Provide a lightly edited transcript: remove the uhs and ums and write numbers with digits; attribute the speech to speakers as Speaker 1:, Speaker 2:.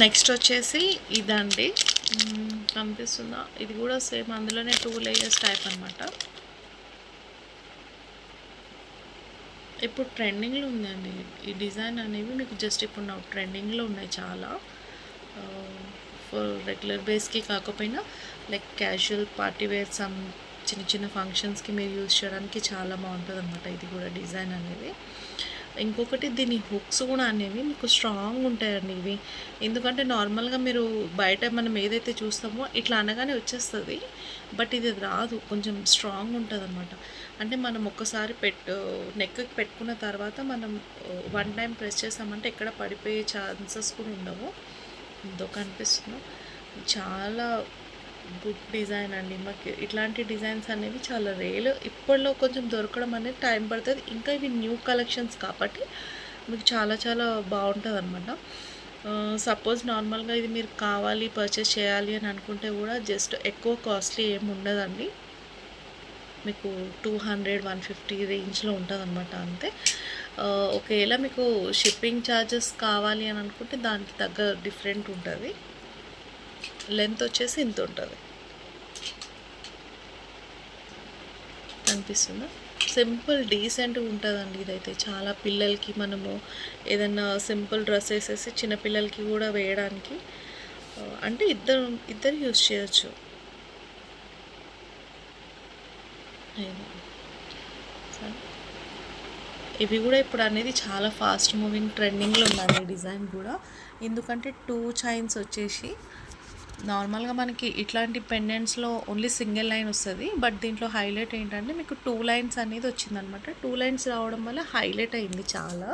Speaker 1: Next వచ్చేసి ఇదండి, కనిపిస్తుందా? ఇది కూడా సేమ్ అందులోనే 2 లేయర్స్ టైప్ అనమాట. ఇప్పుడు ట్రెండింగ్లో ఉందండి ఈ డిజైన్ అనేవి, మీకు జస్ట్ ఇప్పుడు నా ట్రెండింగ్లో ఉన్నాయి చాలా. ఫర్ రెగ్యులర్ బేస్కి కాకపోయినా like casual party wear some చిన్న చిన్న ఫంక్షన్స్కి మీరు యూజ్ చేయడానికి చాలా బాగుంటుంది అనమాట ఇది కూడా డిజైన్ అనేది. ఇంకొకటి దీని హుక్స్ కూడా అనేవి మీకు స్ట్రాంగ్ ఉంటాయండి ఇవి. ఎందుకంటే నార్మల్గా మీరు బయట మనం ఏదైతే చూస్తామో ఇట్లా అనగానే వచ్చేస్తుంది, బట్ ఇది రాదు, కొంచెం స్ట్రాంగ్ ఉంటుంది అనమాట. అంటే మనం ఒక్కసారి నెక్కి పెట్టుకున్న తర్వాత మనం 1 టైం ప్రెస్ చేసామంటే ఎక్కడ పడిపోయే ఛాన్సెస్ కూడా ఉండవు. ఇదో కనిపిస్తుంది, చాలా గుడ్ డిజైన్ అండి. మాకు ఇట్లాంటి డిజైన్స్ అనేవి చాలా రేర్, ఇప్పట్లో కొంచెం దొరకడం అనేది టైం పడుతుంది. ఇంకా ఇవి న్యూ కలెక్షన్స్ కాబట్టి మీకు చాలా చాలా బాగుంటుంది అనమాట. సపోజ్ నార్మల్గా ఇది మీరు కావాలి పర్చేస్ చేయాలి అని అనుకుంటే కూడా జస్ట్ ఎక్కువ కాస్ట్లీ ఏమి ఉండదండి, మీకు 200-150 రేంజ్లో ఉంటుంది అనమాట అంతే. ఒకవేళ మీకు షిప్పింగ్ ఛార్జెస్ కావాలి అని అనుకుంటే దానికి తగ్గ డిఫరెంట్ ఉంటుంది. లెంత్ వచ్చేసి ఇంత ఉంటుంది, అనిపిస్తుందా? సింపుల్ డీసెంట్గా ఉంటుందండి ఇదైతే. చాలా పిల్లలకి మనము ఏదైనా సింపుల్ డ్రెస్ వేసేసి చిన్నపిల్లలకి కూడా వేయడానికి, అంటే ఇద్దరు యూజ్ చేయొచ్చు. ఇవి కూడా ఇప్పుడు అనేది చాలా ఫాస్ట్ మూవింగ్ ట్రెండింగ్లో ఉన్నాయి ఈ డిజైన్ కూడా. ఎందుకంటే 2 చైన్స్ వచ్చేసి నార్మల్గా మనకి ఇట్లాంటి పెండెంట్స్లో ఓన్లీ సింగిల్ లైన్ వస్తుంది, బట్ దీంట్లో హైలైట్ ఏంటంటే మీకు 2 లైన్స్ అనేది వచ్చిందనమాట. 2 లైన్స్ రావడం వల్ల హైలైట్ అయింది చాలా.